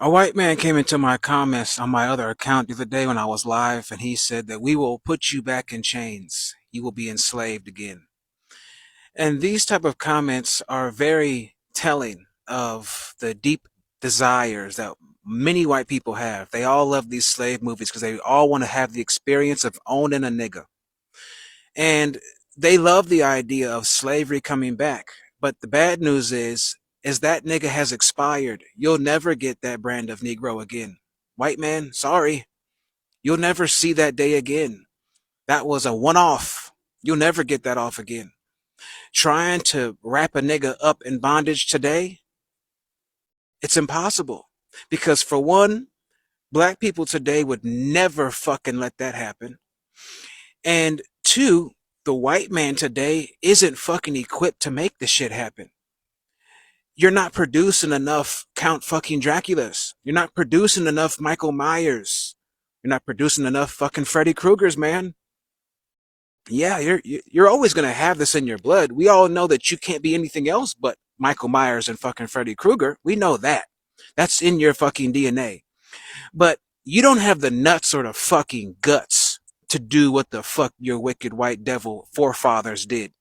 A white man came into my comments on my other account the other day when I was live, and he said that we will put you back in chains. You will be enslaved again. And these type of comments are very telling of the deep desires that many white people have. They all love these slave movies because they all want to have the experience of owning a nigga. And they love the idea of slavery coming back. But the bad news is that nigga has expired. You'll never get that brand of Negro again. White man, sorry. You'll never see that day again. That was a one off. You'll never get that off again. Trying to wrap a nigga up in bondage today, it's impossible. Because for one, black people today would never fucking let that happen. And two, the white man today isn't fucking equipped to make this shit happen. You're not producing enough Count fucking Draculas. You're not producing enough Michael Myers. You're not producing enough fucking Freddy Kruegers, man. Yeah, you're always gonna have this in your blood. We all know that you can't be anything else but Michael Myers and fucking Freddy Krueger. We know that. That's in your fucking DNA. But you don't have the nuts or the fucking guts to do what the fuck your wicked white devil forefathers did.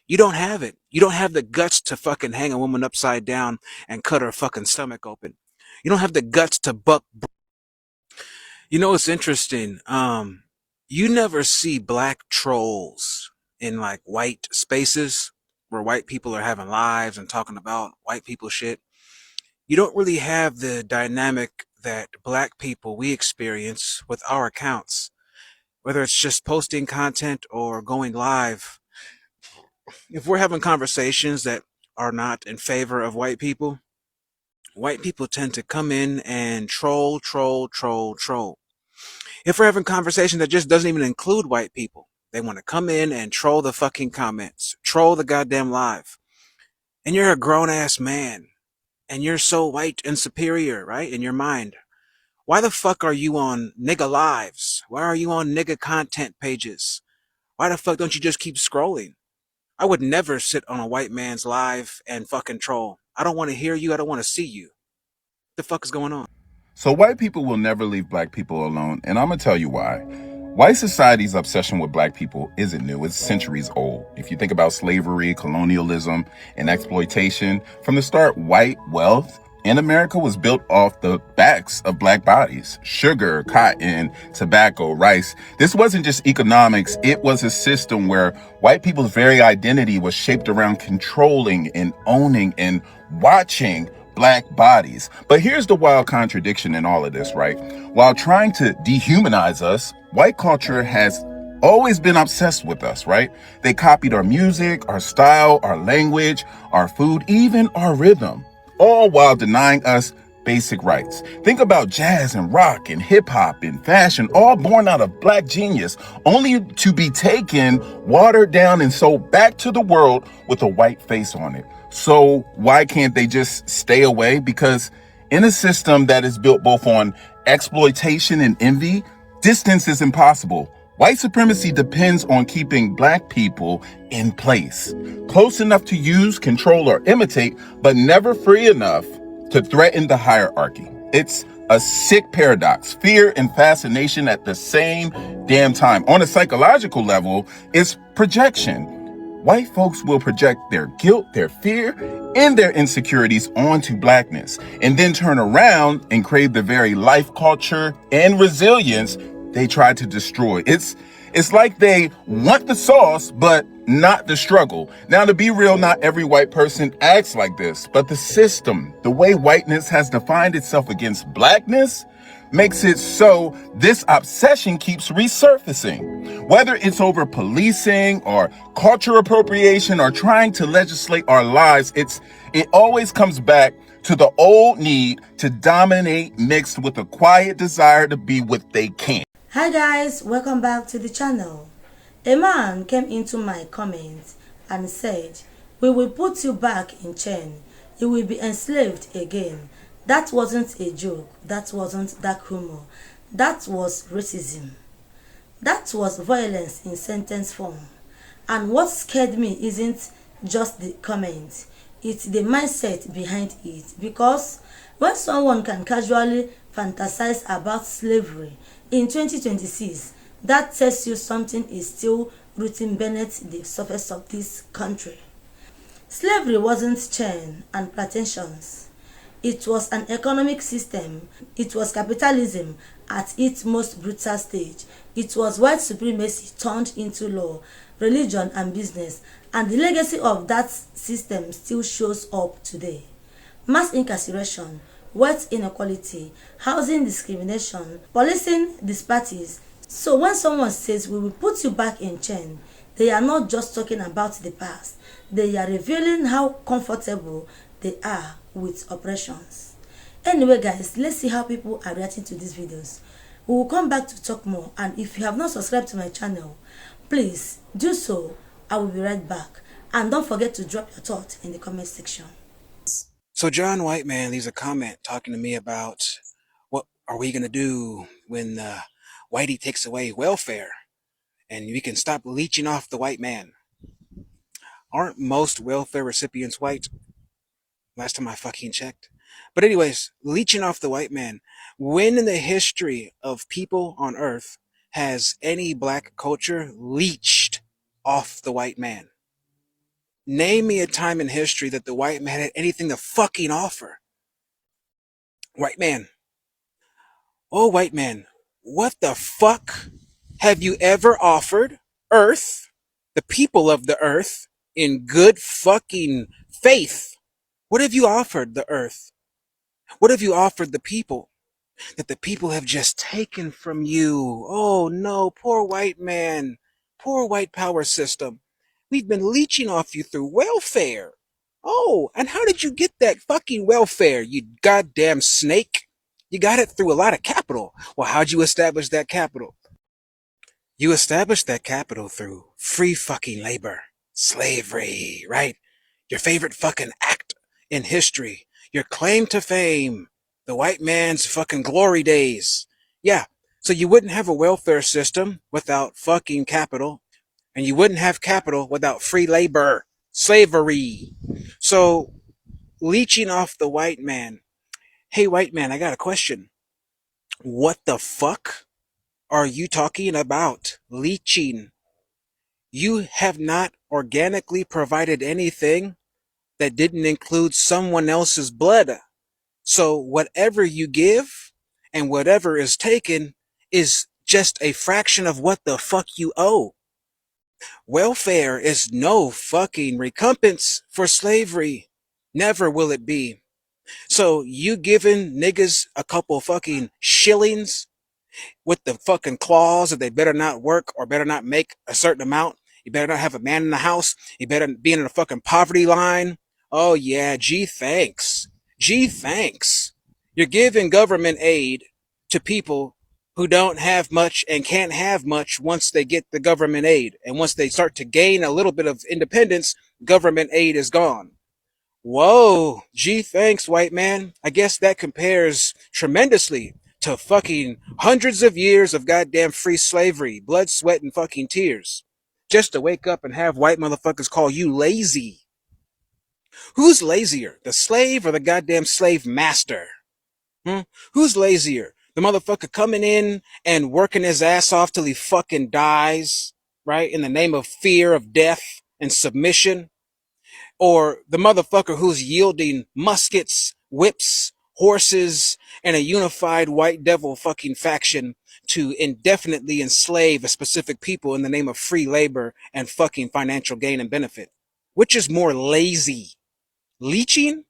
You don't have it. You don't have the guts to fucking hang a woman upside down and cut her fucking stomach open. You don't have the guts to buck. You know what's interesting? You never see black trolls in like white spaces where white people are having lives and talking about white people shit. You don't really have the dynamic that black people we experience with our accounts, whether it's just posting content or going live. If we're having conversations that are not in favor of white people tend to come in and troll, troll, troll, troll. If we're having conversations that just doesn't even include white people, they want to come in and troll the fucking comments, troll the goddamn live. And you're a grown ass man, and you're so white and superior, right? In your mind. Why the fuck are you on nigga lives? Why are you on nigga content pages? Why the fuck don't you just keep scrolling? I would never sit on a white man's live and fucking troll. I don't want to hear you. I don't want to see you. What the fuck is going on? So white people will never leave black people alone, and I'm gonna tell you why. White society's obsession with black people isn't new, it's centuries old. If you think about slavery, colonialism, and exploitation, from the start, white wealth in America was built off the backs of black bodies. Sugar, cotton, tobacco, rice. This wasn't just economics, it was a system where white people's very identity was shaped around controlling and owning and watching black bodies. But here's the wild contradiction in all of this, right? While trying to dehumanize us, white culture has always been obsessed with us, right? They copied our music, our style, our language, our food, even our rhythm, all while denying us basic rights. Think about jazz and rock and hip hop and fashion, all born out of black genius, only to be taken, watered down, and sold back to the world with a white face on it. So why can't they just stay away? Because in a system that is built both on exploitation and envy, distance is impossible. White supremacy depends on keeping black people in place, close enough to use, control, or imitate, but never free enough to threaten the hierarchy. It's a sick paradox, fear and fascination at the same damn time. On a psychological level, it's projection. White folks will project their guilt, their fear, and their insecurities onto blackness, and then turn around and crave the very life, culture, and resilience they tried to destroy. It's like they want the sauce, but not the struggle. Now, to be real, not every white person acts like this, but the system, the way whiteness has defined itself against blackness, makes it so this obsession keeps resurfacing. Whether it's over policing or culture appropriation or trying to legislate our lives, it always comes back to the old need to dominate mixed with a quiet desire to be what they can. Hi guys, welcome back to the channel. A man came into my comments and said, "We will put you back in chain. You will be enslaved again." That wasn't a joke. That wasn't dark humor. That was racism. That was violence in sentence form. And what scared me isn't just the comment. It's the mindset behind it. Because When someone can casually fantasize about slavery in 2026, that tells you something is still rooting beneath the surface of this country. Slavery wasn't chain and plantations. It was an economic system. It was capitalism at its most brutal stage. It was white supremacy turned into law, religion, and business, and the legacy of that system still shows up today. Mass incarceration, wealth inequality, housing discrimination, policing disparities. So when someone says we will put you back in chain, they are not just talking about the past. They are revealing how comfortable they are with oppressions. Anyway guys, let's see how people are reacting to these videos. We will come back to talk more, and if you have not subscribed to my channel, please do so. I will be right back, and don't forget to drop your thoughts in the comment section. So John White Man leaves a comment talking to me about what are we going to do when Whitey takes away welfare and we can stop leeching off the white man. Aren't most welfare recipients white? Last time I fucking checked. But anyways, leeching off the white man. When in the history of people on earth has any black culture leeched off the white man? Name me a time in history that the white man had anything to fucking offer. White man. Oh, white man, what the fuck have you ever offered Earth, the people of the Earth, in good fucking faith? What have you offered the Earth? What have you offered the people that the people have just taken from you? Oh no, poor white man, poor white power system. We've been leeching off you through welfare. Oh, and how did you get that fucking welfare, you goddamn snake? You got it through a lot of capital. Well, how'd you establish that capital? You established that capital through free fucking labor. Slavery, right? Your favorite fucking act in history. Your claim to fame. The white man's fucking glory days. Yeah, so you wouldn't have a welfare system without fucking capital. And you wouldn't have capital without free labor. Slavery. So, leeching off the white man. Hey, white man, I got a question. What the fuck are you talking about? Leeching. You have not organically provided anything that didn't include someone else's blood. So whatever you give and whatever is taken is just a fraction of what the fuck you owe. Welfare is no fucking recompense for slavery. Never will it be. So you giving niggas a couple fucking shillings with the fucking clause that they better not work or better not make a certain amount. You better not have a man in the house. You better be in a fucking poverty line. Oh yeah, gee thanks. Gee thanks. You're giving government aid to people who don't have much and can't have much once they get the government aid. And once they start to gain a little bit of independence, government aid is gone. Whoa, gee thanks, white man. I guess that compares tremendously to fucking hundreds of years of goddamn free slavery, blood, sweat, and fucking tears. Just to wake up and have white motherfuckers call you lazy. Who's lazier, the slave or the goddamn slave master? Who's lazier? The motherfucker coming in and working his ass off till he fucking dies, right? In the name of fear of death and submission? Or the motherfucker who's yielding muskets, whips, horses, and a unified white devil fucking faction to indefinitely enslave a specific people in the name of free labor and fucking financial gain and benefit? Which is more lazy? Leeching?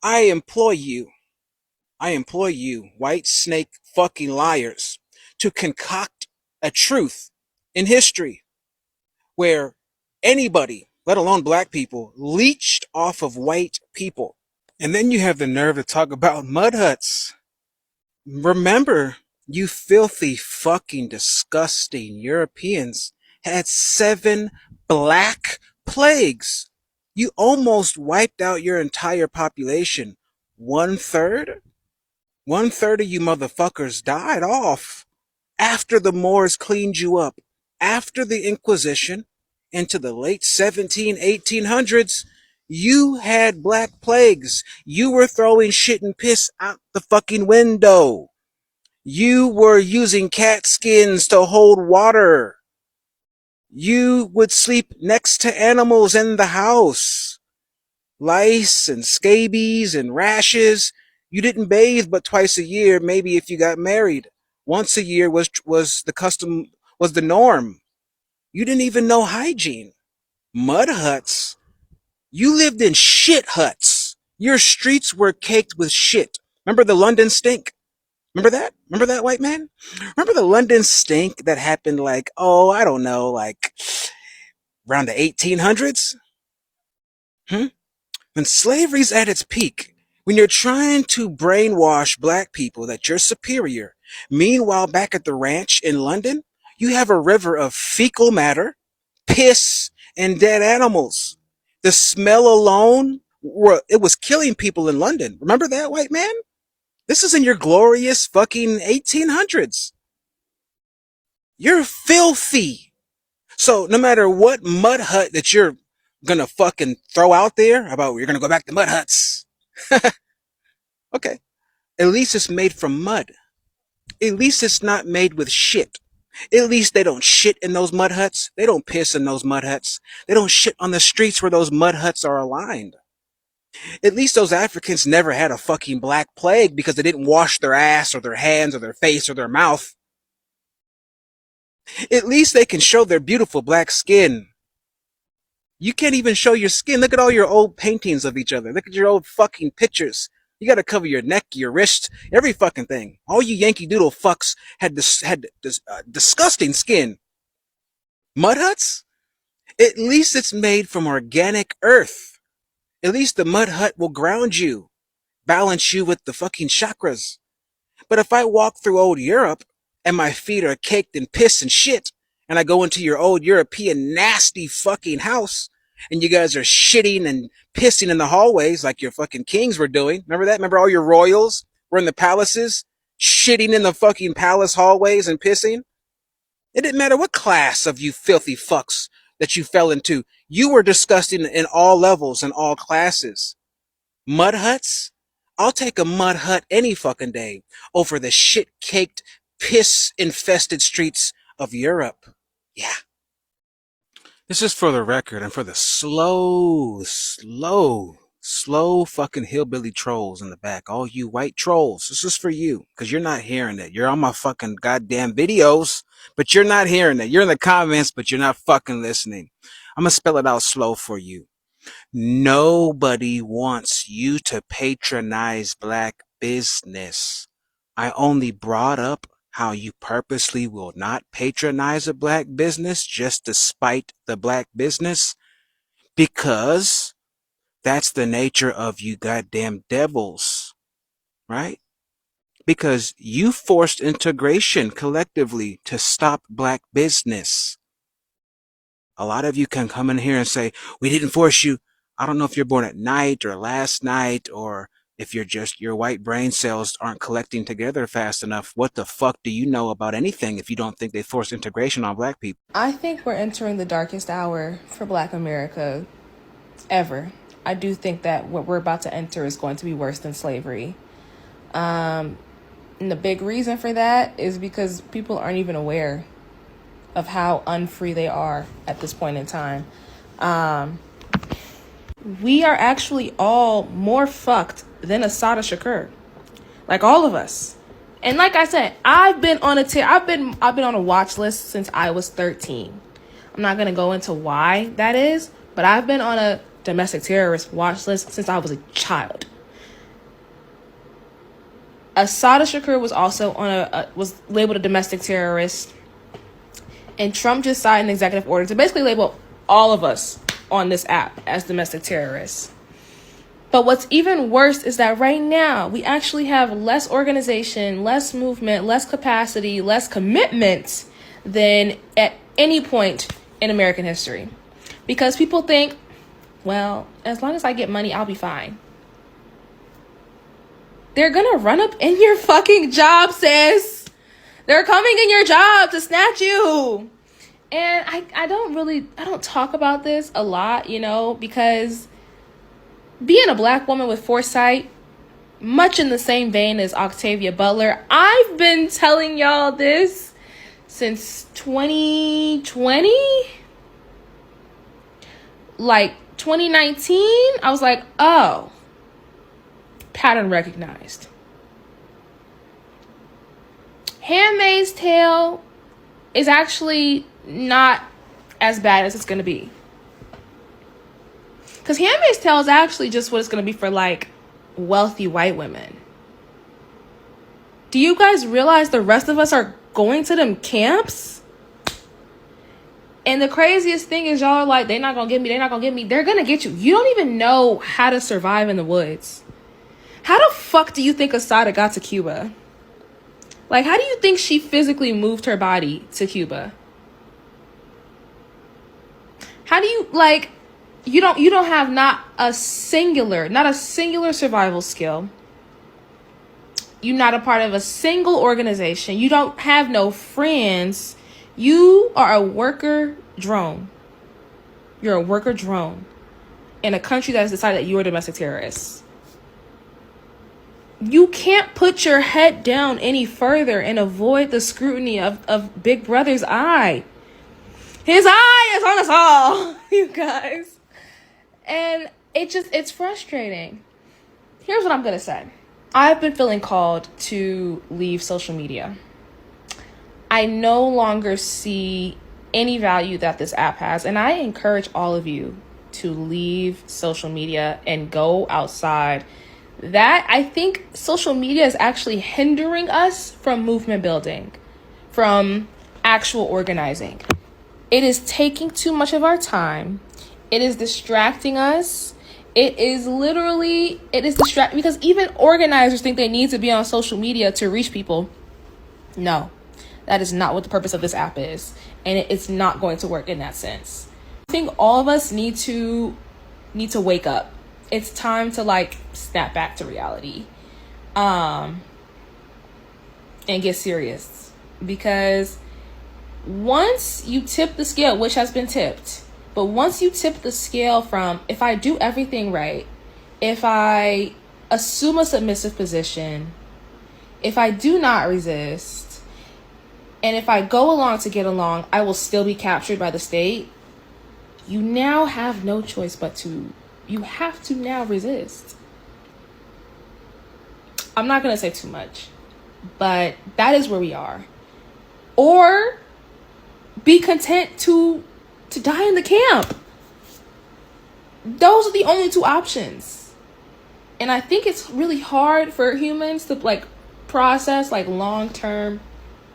I implore you, white snake fucking liars, to concoct a truth in history where anybody, let alone black people, leached off of white people. And then you have the nerve to talk about mud huts. Remember, you filthy fucking disgusting Europeans had 7 black plagues. You almost wiped out your entire population. 1/3? 1/3 of you motherfuckers died off after the Moors cleaned you up. After the Inquisition, into the late 1800s, You had black plagues. You were throwing shit and piss out the fucking window. You were using cat skins to hold water. You would sleep next to animals in the house. Lice and scabies and rashes. You didn't bathe but twice a year, maybe if you got married. Once a year was the custom, was the norm. You didn't even know hygiene. Mud huts. You lived in shit huts. Your streets were caked with shit. Remember the London stink? Remember that? Remember that, white man? Remember the London stink that happened like, oh, I don't know, like around the 1800s? Hmm? When slavery's at its peak, when you're trying to brainwash black people that you're superior, meanwhile, back at the ranch in London, you have a river of fecal matter, piss, and dead animals. The smell alone, it was killing people in London. Remember that, white man? This is in your glorious fucking 1800s. You're filthy. So no matter what mud hut that you're gonna fucking throw out there about you're gonna go back to mud huts. Okay. At least it's made from mud. At least it's not made with shit. At least they don't shit in those mud huts. They don't piss in those mud huts. They don't shit on the streets where those mud huts are aligned. At least those Africans never had a fucking black plague because they didn't wash their ass or their hands or their face or their mouth. At least they can show their beautiful black skin. You can't even show your skin. Look at all your old paintings of each other. Look at your old fucking pictures. You gotta cover your neck, your wrist, every fucking thing. All you Yankee Doodle fucks had disgusting skin. Mud huts? At least it's made from organic earth. At least the mud hut will ground you, balance you with the fucking chakras. But if I walk through old Europe and my feet are caked in piss and shit, and I go into your old European nasty fucking house, and you guys are shitting and pissing in the hallways like your fucking kings were doing. Remember that? Remember all your royals were in the palaces, shitting in the fucking palace hallways and pissing? It didn't matter what class of you filthy fucks that you fell into. You were disgusting in all levels and all classes. Mud huts? I'll take a mud hut any fucking day over the shit-caked, piss-infested streets of Europe. Yeah. This is for the record and for the slow fucking hillbilly trolls in the back. All you white trolls. This is for you because you're not hearing it. You're on my fucking goddamn videos, but you're not hearing it. You're in the comments, but you're not fucking listening. I'm going to spell it out slow for you. Nobody wants you to patronize black business. I only brought up how you purposely will not patronize a black business just to spite the black business because that's the nature of you goddamn devils, right? Because you forced integration collectively to stop black business. A lot of you can come in here and say, we didn't force you. I don't know if you're born at night or last night or if you're just your white brain cells aren't collecting together fast enough. What the fuck do you know about anything if you don't think they forced integration on black people? I think we're entering the darkest hour for Black America ever. I do think that what we're about to enter is going to be worse than slavery. And the big reason for that is because people aren't even aware of how unfree they are at this point in time. We are actually all more fucked than Assata Shakur. Like all of us. And like I said, I've been on a watch list since I was 13. I'm not gonna go into why that is, but I've been on a domestic terrorist watch list since I was a child. Assata Shakur was also on was labeled a domestic terrorist, and Trump just signed an executive order to basically label all of us on this app as domestic terrorists. But what's even worse is that right now we actually have less organization, less movement, less capacity, less commitment than at any point in American history. Because people think, well, as long as I get money, I'll be fine. They're gonna run up in your fucking job, sis. They're coming in your job to snatch you. And I don't talk about this a lot, because being a black woman with foresight, much in the same vein as Octavia Butler, I've been telling y'all this since 2020, like 2019. I was like, oh, pattern recognized. Handmaid's Tale is actually not as bad as it's going to be. Because Handmaid's Tale is actually just what it's going to be for, like, wealthy white women. Do you guys realize the rest of us are going to them camps? And the craziest thing is y'all are like, they're not going to get me, they're not going to get me. They're going to get you. You don't even know how to survive in the woods. How the fuck do you think Asada got to Cuba? Like, how do you think she physically moved her body to Cuba? How do you, like, you don't have not a singular survival skill. You're not a part of a single organization. You don't have no friends. You are a worker drone. You're a worker drone in a country that has decided that you are domestic terrorists. You can't put your head down any further and avoid the scrutiny of Big Brother's eye. His eye is on us all, you guys. And it's frustrating. Here's what I'm going to say. I've been feeling called to leave social media. I no longer see any value that this app has, and I encourage all of you to leave social media and go outside. That, I think social media is actually hindering us from movement building, from actual organizing. It is taking too much of our time. It is distracting us. It is distracting because even organizers think they need to be on social media to reach people. No, that is not what the purpose of this app is. And it's not going to work in that sense. I think all of us need to wake up. It's time to, like, snap back to reality, and get serious, because once you tip the scale, which has been tipped, but once you tip the scale from, if I do everything right, if I assume a submissive position, if I do not resist, and if I go along to get along, I will still be captured by the state. You now have no choice but you have to now resist. I'm not going to say too much, but that is where we are. Or be content to die in the camp. Those are the only two options. And I think it's really hard for humans to, like, process, like, long-term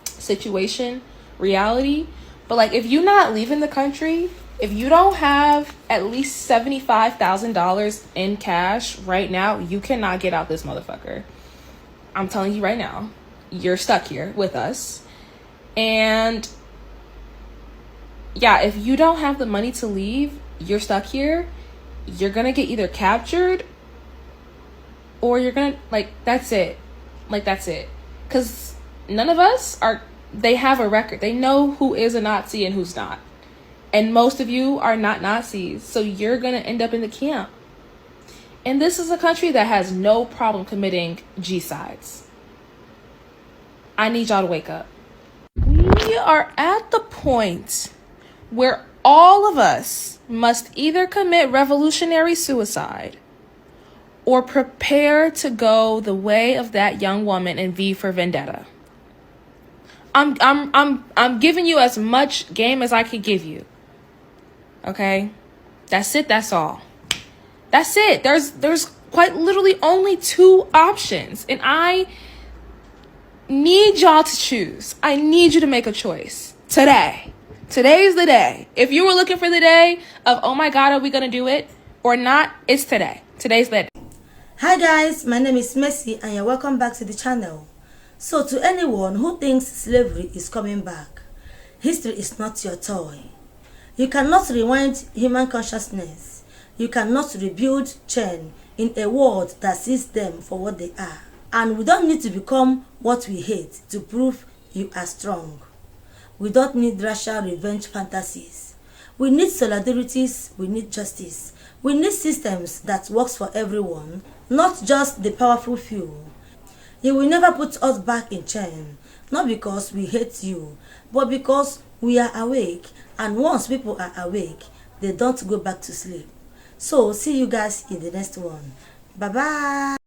situation, reality. But, like, if you're not leaving the country, if you don't have at least $75,000 in cash right now, you cannot get out this motherfucker. I'm telling you right now, you're stuck here with us. And yeah, if you don't have the money to leave, you're stuck here. You're gonna get either captured or you're gonna, like, that's it. Like, that's it. Because none of us they have a record. They know who is a Nazi and who's not. And most of you are not Nazis. So you're going to end up in the camp. And this is a country that has no problem committing G-sides. I need y'all to wake up. We are at the point where all of us must either commit revolutionary suicide or prepare to go the way of that young woman in V for Vendetta. I'm giving you as much game as I could give you. Okay? That's it, that's all. That's it. There's quite literally only two options. And I need y'all to choose. I need you to make a choice. Today. Today's the day. If you were looking for the day of, oh my God, are we going to do it or not? It's today. Today's the day. Hi guys, my name is Mercy and you're welcome back to the channel. So to anyone who thinks slavery is coming back, history is not your toy. You cannot rewind human consciousness. You cannot rebuild change in a world that sees them for what they are. And we don't need to become what we hate to prove you are strong. We don't need racial revenge fantasies. We need solidarities, we need justice. We need systems that works for everyone, not just the powerful few. He will never put us back in chain, not because we hate you, but because we are awake, and once people are awake, they don't go back to sleep. So see you guys in the next one. Bye bye.